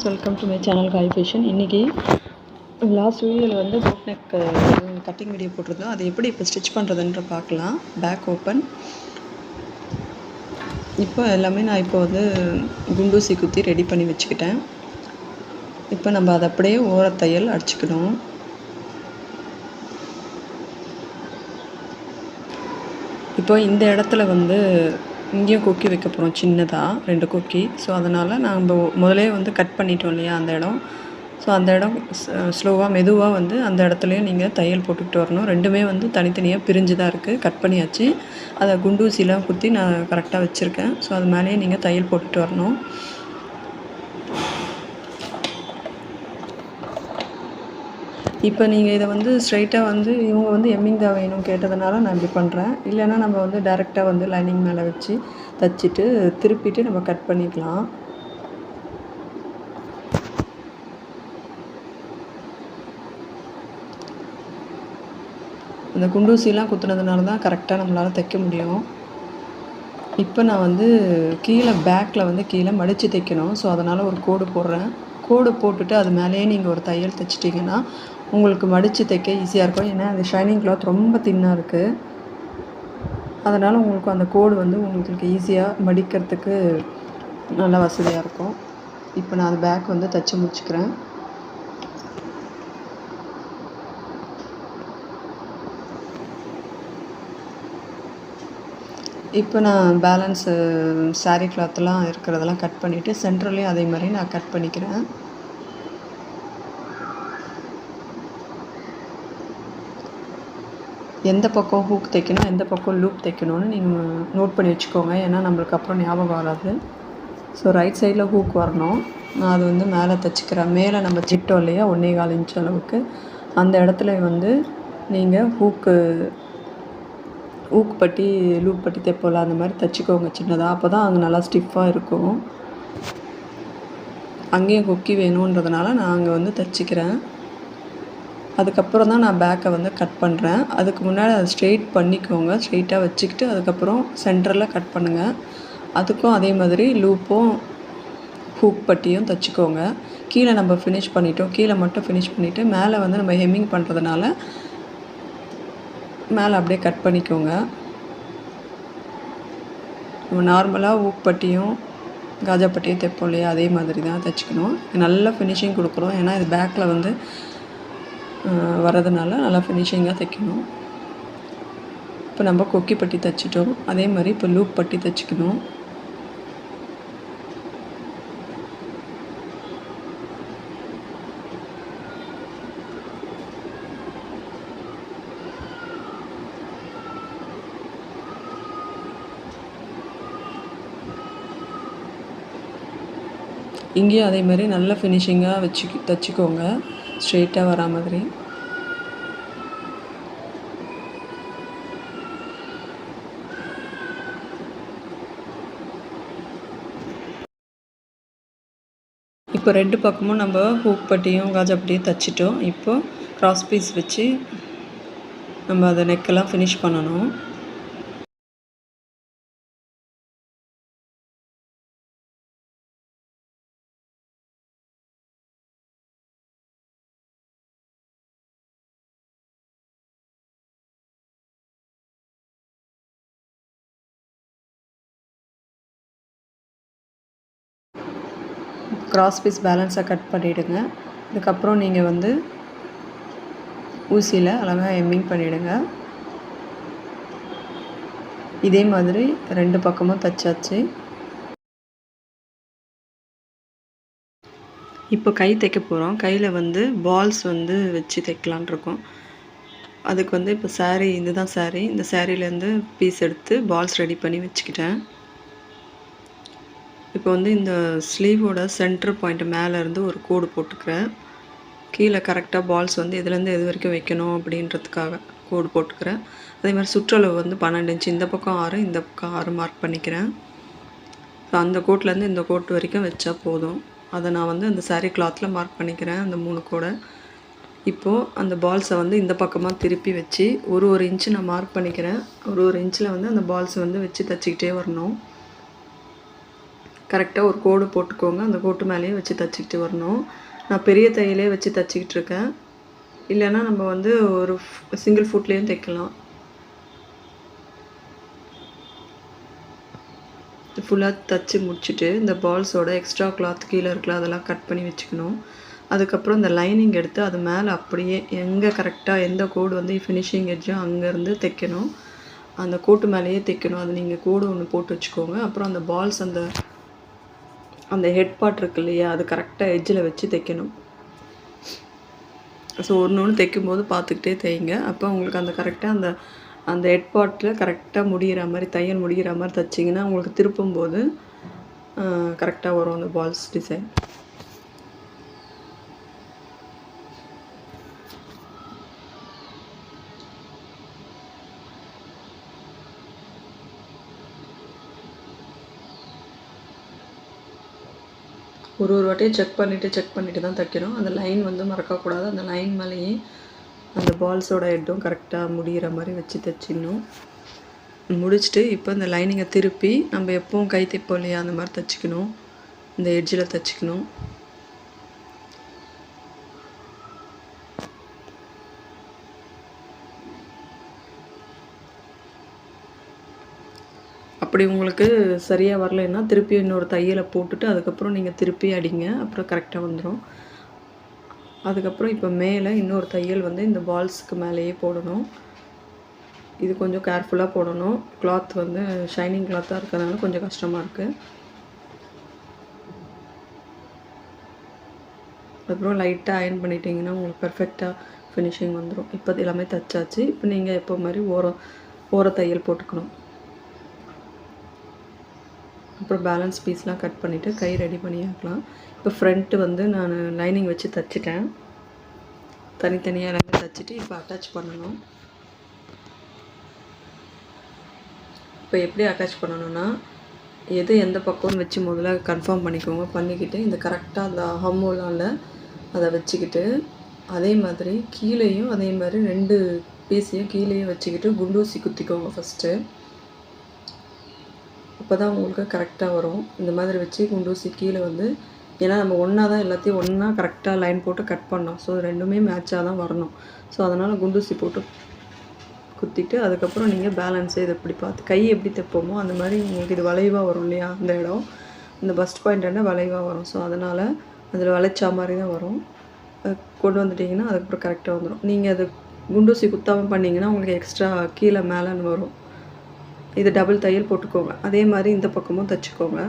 Welcome to my channel காய் fashion. இன்றைக்கி last வீடியோவில் வந்து போட் நெக் கட்டிங் வீடியோ போட்டிருந்தோம். அதை எப்படி இப்போ ஸ்டிச் பண்ணுறதுன்ற பார்க்கலாம். Back open. இப்போ எல்லாமே நான் இப்போ வந்து குண்டூசி குத்தி ரெடி பண்ணி வச்சுக்கிட்டேன். இப்போ நம்ம அதை அப்படியே ஓரத்தையல் அடிச்சுக்கணும். இப்போ இந்த இடத்துல வந்து இங்கேயும் கொக்கி வைக்க போகிறோம், சின்னதாக 2 கொக்கி. ஸோ அதனால் நம்ம முதலே வந்து கட் பண்ணிட்டோம் இல்லையா அந்த இடம். ஸோ அந்த இடம் ஸ்லோவாக மெதுவாக வந்து அந்த இடத்துலையும் நீங்கள் தையல் போட்டுக்கிட்டு வரணும். ரெண்டுமே வந்து தனித்தனியாக பிரிஞ்சு தான் இருக்குது. கட் பண்ணியாச்சு. அதை குண்டூசிலாம் குத்தி நான் கரெக்டாக வச்சுருக்கேன். ஸோ அது மேலேயே நீங்கள் தையல் போட்டுட்டு வரணும். இப்போ நீங்கள் இதை வந்து ஸ்ட்ரைட்டாக வந்து இவங்க வந்து எம்மிங் தான் வேணும் கேட்டதுனால நான் இப்படி பண்ணுறேன். இல்லைன்னா நம்ம வந்து டைரெக்டாக வந்து லைனிங் மேலே வச்சு தைச்சிட்டு திருப்பிட்டு நம்ம கட் பண்ணிக்கலாம். அந்த குண்டூசிலாம் குத்துனதுனால தான் கரெக்டாக நம்மளால் தைக்க முடியும். இப்போ நான் வந்து கீழே பேக்கில் வந்து கீழே மடித்து தைக்கணும். ஸோ அதனால் ஒரு கோடு போடுறேன். கோடு போட்டுட்டு அது மேலேயே நீங்கள் ஒரு தையல் தைச்சிட்டிங்கன்னா உங்களுக்கு மடித்து தைக்க ஈஸியாக இருக்கும். ஏன்னா அந்த ஷைனிங் கிளாத் ரொம்ப தின்னாக இருக்குது. அதனால் உங்களுக்கு அந்த கோடு வந்து உங்களுக்கு ஈஸியாக மடிக்கிறதுக்கு நல்லா வசதியாக இருக்கும். இப்போ நான் அது பேக் வந்து தைச்சி முடிச்சுக்கிறேன். இப்போ நான் பேலன்ஸு சாரீ கிளாத்லாம் இருக்கிறதெல்லாம் கட் பண்ணிவிட்டு சென்டர்லேயும் அதே மாதிரி நான் கட் பண்ணிக்கிறேன். எந்த பக்கம் ஹூக் தைக்கணும், எந்த பக்கம் லூப் தைக்கணும்னு நீங்கள் நோட் பண்ணி வச்சுக்கோங்க. ஏன்னா நம்மளுக்கு அப்புறம் ஞாபகம் வராது. ஸோ ரைட் சைடில் ஹூக் வரணும். நான் அது வந்து மேலே தைச்சிக்கிறேன். மேலே நம்ம சிட்டோம் இல்லையா 1.25 இன்ச் அளவுக்கு, அந்த இடத்துல வந்து நீங்கள் ஹூக் பட்டி லூப் பட்டி தைப்போல அந்த மாதிரி தைச்சிக்கோங்க சின்னதாக. அப்போ தான் அங்கே நல்லா ஸ்டிஃபாக இருக்கும். அங்கேயும் கொக்கி வேணுன்றதுனால நான் அங்கே வந்து தைச்சிக்கிறேன். அதுக்கப்புறம் தான் நான் பேக்கை வந்து கட் பண்ணுறேன். அதுக்கு முன்னாடி அதை ஸ்ட்ரெயிட் பண்ணிக்கோங்க. ஸ்ட்ரெயிட்டாக வச்சுக்கிட்டு அதுக்கப்புறம் சென்டரில் கட் பண்ணுங்கள். அதுக்கும் அதே மாதிரி லூப்பும் ஹூக் பட்டியும் தைச்சிக்கோங்க. கீழே நம்ம ஃபினிஷ் பண்ணிட்டோம். கீழே மட்டும் ஃபினிஷ் பண்ணிவிட்டு மேலே வந்து நம்ம ஹெம்மிங் பண்ணுறதுனால மேலே அப்படியே கட் பண்ணிக்கோங்க. நம்ம நார்மலாக ஹூக் பட்டியும் காஜா பட்டியும் தைப்போம் இல்லையா, அதே மாதிரி தான் தைச்சிக்கணும். நல்லா ஃபினிஷிங் கொடுக்குறோம். ஏன்னா இது பேக்கில் வந்து வரதுனால நல்லா ஃபினிஷிங்காக தைக்கணும். இப்போ நம்ம கொக்கி பட்டி தைச்சிட்டோம். அதே மாதிரி இப்போ லூப் பட்டி தைச்சிக்கணும். இங்கேயும் அதே மாதிரி நல்ல ஃபினிஷிங்காக தைச்சிக்கோங்க, ஸ்ட்ரெயிட்டாக வரா மாதிரி. இப்போ 2 பக்கமும் நம்ம ஹூக் பட்டியும் காஜா பட்டியும் தைச்சிட்டோம். இப்போ கிராஸ் பீஸ் வச்சு நம்ம அதை நெக்கெல்லாம் ஃபினிஷ் பண்ணணும். கிராஸ் பீஸ் பேலன்ஸாக கட் பண்ணிவிடுங்க. இதுக்கப்புறம் நீங்கள் வந்து ஊசியில் அழகாக எம்மிங் பண்ணிவிடுங்க. இதே மாதிரி 2 பக்கமும் தைச்சாச்சு. இப்போ கை தைக்க போகிறோம். கையில் வந்து பால்ஸ் வந்து வச்சு தைக்கலான் இருக்கோம். அதுக்கு வந்து இப்போ சாரீ, இதுதான் சாரீ. இந்த சாரீலேருந்து பீஸ் எடுத்து பால்ஸ் ரெடி பண்ணி வச்சுக்கிட்டேன். இப்போ வந்து இந்த ஸ்லீவோட சென்டர் பாயிண்ட் மேலேருந்து ஒரு கோடு போட்டுக்கிறேன். கீழே கரெக்டாக பால்ஸ் வந்து இதுலேருந்து எது வரைக்கும் வைக்கணும் அப்படின்றதுக்காக கோடு போட்டுக்கிறேன். அதே மாதிரி சுற்றளவு வந்து 12 இன்ச். இந்த பக்கம் 6, இந்த பக்கம் 6 மார்க் பண்ணிக்கிறேன். ஸோ அந்த கோட்லேருந்து இந்த கோட்டு வரைக்கும் வச்சா போதும். அதை நான் வந்து அந்த சாரீ கிளாத்தில் மார்க் பண்ணிக்கிறேன், அந்த 3 கோடை. இப்போது அந்த பால்ஸை வந்து இந்த பக்கமாக திருப்பி வச்சு ஒரு இன்ச்சு நான் மார்க் பண்ணிக்கிறேன். ஒரு இன்ச்சில் வந்து அந்த பால்ஸை வந்து வச்சு தைச்சிக்கிட்டே வரணும். கரெக்டாக ஒரு கோடு போட்டுக்கோங்க. அந்த கோட்டு மேலேயே வச்சு தைச்சிக்கிட்டு வரணும். நான் பெரிய தையலே வச்சு தைச்சிக்கிட்டு இருக்கேன். இல்லைன்னா நம்ம வந்து ஒரு சிங்கிள் ஃபுட்லேயும் தைக்கலாம். ஃபுல்லாக தைச்சி முடிச்சுட்டு இந்த பால்ஸோட எக்ஸ்ட்ரா கிளாத் கீழே இருக்கலாம் அதெல்லாம் கட் பண்ணி வச்சுக்கணும். அதுக்கப்புறம் இந்த லைனிங் எடுத்து அது மேலே அப்படியே எங்கே கரெக்டாக எந்த கோடு வந்து ஃபினிஷிங் எட்ஜோ அங்கேருந்து தைக்கணும். அந்த கோட்டு மேலேயே தைக்கணும். அது நீங்கள் கோடு ஒன்று போட்டு வச்சுக்கோங்க. அப்புறம் அந்த பால்ஸ் அந்த ஹெட் பார்ட் இருக்கு இல்லையா, அது கரெக்டாக எட்ஜில் வச்சு தைக்கணும். ஸோ ஒன்று தைக்கும்போது பார்த்துக்கிட்டே தைங்க. அப்போ உங்களுக்கு அந்த கரெக்டாக அந்த ஹெட் பார்ட்டில் கரெக்டாக முடிகிற மாதிரி தையல் முடிகிற மாதிரி தைச்சிங்கன்னா உங்களுக்கு திருப்பும்போது கரெக்டாக வரும் அந்த பால்ஸ் டிசைன். ஒரு வாட்டியும் செக் பண்ணிவிட்டு தான் தைக்கணும். அந்த லைன் வந்து மறக்கக்கூடாது. அந்த லைன் மேலேயே அந்த பால்ஸோட ஹெட்டும் கரெக்டாக முடிகிற மாதிரி வச்சு தைச்சிடணும். முடிச்சுட்டு இப்போ இந்த லைனிங்கை திருப்பி நம்ம எப்பவும் கை தைப்போம் இல்லையா, அந்த மாதிரி தைச்சிக்கணும். இந்த எட்ஜில் தைச்சிக்கணும். அப்படி உங்களுக்கு சரியாக வரலைன்னா திருப்பி இன்னொரு தையலை போட்டுட்டு அதுக்கப்புறம் நீங்கள் திருப்பி அடிங்க. அப்புறம் கரெக்டாக வந்துடும். அதுக்கப்புறம் இப்போ மேலே இன்னொரு தையல் வந்து இந்த பால்ஸுக்கு மேலேயே போடணும். இது கொஞ்சம் கேர்ஃபுல்லாக போடணும். கிளாத் வந்து ஷைனிங் கிளாத்தாக இருக்கிறதுனால கொஞ்சம் கஷ்டமாக இருக்குது. அப்புறம் லைட்டாக அயர்ன் பண்ணிட்டீங்கன்னா உங்களுக்கு பர்ஃபெக்டாக ஃபினிஷிங் வந்துடும். இப்போ எல்லாமே தைச்சாச்சு. இப்போ நீங்கள் எப்போ மாதிரி ஓர தையல் போட்டுக்கணும். அப்புறம் பேலன்ஸ் பீஸ்லாம் கட் பண்ணிவிட்டு கை ரெடி பண்ணியாக்கலாம். இப்போ ஃப்ரண்ட்டு வந்து நான் லைனிங் வச்சு தைச்சிட்டேன். தனித்தனியாக எல்லாமே தைச்சிட்டு இப்போ அட்டாச் பண்ணணும். இப்போ எப்படி அட்டாச் பண்ணணும்னா, எது எந்த பக்கம்னு வச்சு முதல்ல கன்ஃபார்ம் பண்ணிக்கோங்க. பண்ணிக்கிட்டு இந்த கரெக்டாக அந்த ஹம்மோலால் அதை வச்சுக்கிட்டு அதே மாதிரி கீழேயும் அதே மாதிரி 2 பீஸையும் கீழேயும் வச்சுக்கிட்டு குண்டூசி குத்திக்கோங்க ஃபஸ்ட்டு. அப்போ தான் உங்களுக்கு கரெக்டாக வரும். இந்த மாதிரி வச்சு குண்டூசி கீழே வந்து, ஏன்னா நம்ம ஒன்றா தான் எல்லாத்தையும் ஒன்றா கரெக்டாக லைன் போட்டு கட் பண்ணோம். ஸோ ரெண்டுமே மேட்சாக தான் வரணும். ஸோ அதனால் குண்டூசி போட்டு குத்திட்டு அதுக்கப்புறம் நீங்கள் பேலன்ஸே இதை இப்படி பார்த்து கை எப்படி தைப்போமோ அந்த மாதிரி உங்களுக்கு இது வளைவாக வரும் இல்லையா, அந்த இடம் இந்த பஸ்ட் பாயிண்ட் வளைவாக வரும். ஸோ அதனால் அதில் வளைச்சா மாதிரி தான் வரும். கொண்டு வந்துட்டிங்கன்னா அதுக்கப்புறம் கரெக்டாக வந்துடும். நீங்கள் அது குண்டூசி குத்தாமல் பண்ணிங்கன்னா உங்களுக்கு எக்ஸ்ட்ரா கீழே மேலேன்னு வரும். இது டபுள் தையல் போட்டுக்கோங்க. அதே மாதிரி இந்த பக்கமும் தைச்சிக்கோங்க.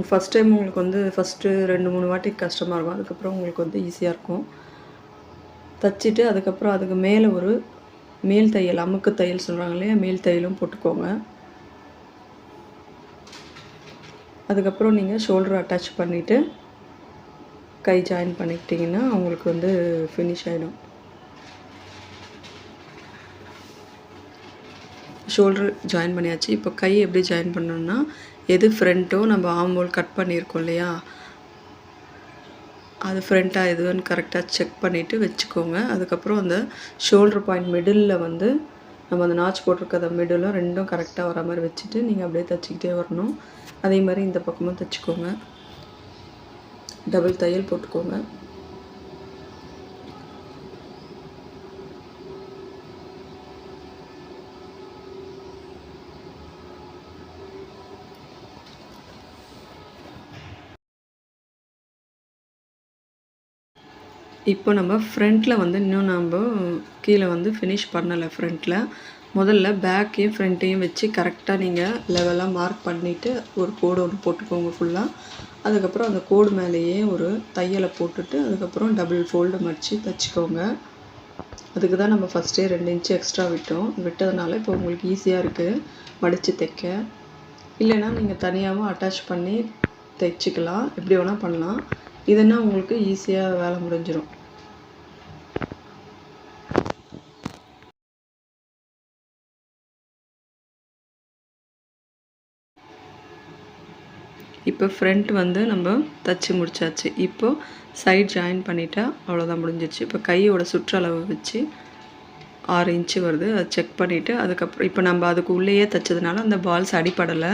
ஃபஸ்ட் டைம் உங்களுக்கு வந்து ஃபஸ்ட்டு 2-3 வாட்டி கஷ்டமாக இருக்கும். அதுக்கப்புறம் உங்களுக்கு வந்து ஈஸியாக இருக்கும். தைச்சிட்டு அதுக்கப்புறம் அதுக்கு மேலே ஒரு மேல் தையல், அமுக்கு தையல் சொல்கிறாங்க இல்லையா, மேல் தையலும் போட்டுக்கோங்க. அதுக்கப்புறம் நீங்கள் ஷோல்டர் அட்டாச் பண்ணிவிட்டு கை ஜாயின் பண்ணிக்கிட்டிங்கன்னா உங்களுக்கு வந்து ஃபினிஷ் ஆகிடும். ஷோல்டர் ஜாயின் பண்ணியாச்சு. இப்போ கை எப்படி ஜாயின் பண்ணணும்னா, எது ஃப்ரண்ட்டோ நம்ம ஆம்போல் கட் பண்ணியிருக்கோம் இல்லையா, அது ஃப்ரண்ட்டாக எதுன்னு கரெக்டாக செக் பண்ணிவிட்டு வச்சுக்கோங்க. அதுக்கப்புறம் அந்த ஷோல்டர் பாயிண்ட் மிடில் வந்து நம்ம அந்த நாச் போட்டிருக்க மிடிலும் ரெண்டும் கரெக்டாக வர மாதிரி வச்சுட்டு நீங்கள் அப்படியே தைச்சிக்கிட்டே வரணும். அதே மாதிரி இந்த பக்கமும் தைச்சிக்கோங்க. டபுள் தையல் போட்டுக்கோங்க. இப்போ நம்ம ஃப்ரண்ட்டில் வந்து இன்னும் நம்ம கீழே வந்து ஃபினிஷ் பண்ணலை. ஃப்ரண்ட்டில் முதல்ல பேக்கையும் ஃப்ரண்ட்டையும் வச்சு கரெக்டாக நீங்கள் லெவலாக மார்க் பண்ணிவிட்டு ஒரு கோடு ஒன்று போட்டுக்கோங்க ஃபுல்லாக. அதுக்கப்புறம் அந்த கோடு மேலேயே ஒரு தையலை போட்டுட்டு அதுக்கப்புறம் டபுள் ஃபோல்டு மடித்து தைச்சிக்கோங்க. அதுக்கு தான் நம்ம ஃபஸ்ட்டே 2 இன்ச்சு எக்ஸ்ட்ரா விட்டதுனால இப்போ உங்களுக்கு ஈஸியாக இருக்குது மடித்து தைக்க. இல்லைன்னா நீங்கள் தனியாகவும் அட்டாச் பண்ணி தைச்சிக்கலாம், எப்படி வேணால் பண்ணலாம். இதுன்னா உங்களுக்கு ஈஸியாக வேலை முடிஞ்சிடும். இப்போ ஃப்ரண்ட் வந்து நம்ம தைச்சி முடிச்சாச்சு. இப்போது சைட் ஜாயின் பண்ணிட்டா அவ்வளோதான், முடிஞ்சிடுச்சு. இப்போ கையோட சுற்றளவு வச்சு 6 இன்ச்சு வருது. அதை செக் பண்ணிவிட்டு அதுக்கப்புறம் இப்போ நம்ம அதுக்கு உள்ளேயே தைச்சதுனால அந்த பால்ஸ் அடிப்படலை.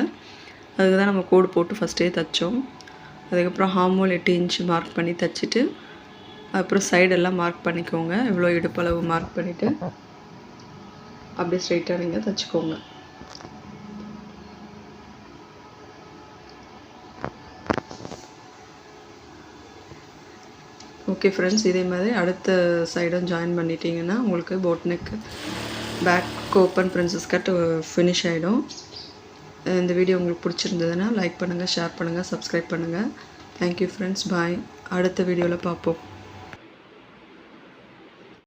அதுக்கு தான் நம்ம கோடு போட்டு ஃபஸ்ட்டே தைச்சோம். அதுக்கப்புறம் ஹார்மோல் 8 இன்ச்சு மார்க் பண்ணி தைச்சிட்டு அப்புறம் சைடெல்லாம் மார்க் பண்ணிக்கோங்க. எவ்வளோ இடுப்பளவு மார்க் பண்ணிவிட்டு அப்படியே ஸ்ட்ரைட்டாக நீங்கள் தைச்சிக்கோங்க. ஓகே ஃப்ரெண்ட்ஸ், இதே மாதிரி அடுத்த சைடும் ஜாயின் பண்ணிட்டீங்கன்னா உங்களுக்கு boat neck back open princess cut finish ஆகிடும். இந்த வீடியோ உங்களுக்கு பிடிச்சிருந்ததுன்னா லைக் பண்ணுங்கள், ஷேர் பண்ணுங்கள், சப்ஸ்கிரைப் பண்ணுங்கள். தேங்க்யூ ஃப்ரெண்ட்ஸ், பாய். அடுத்த வீடியோவில் பார்ப்போம்.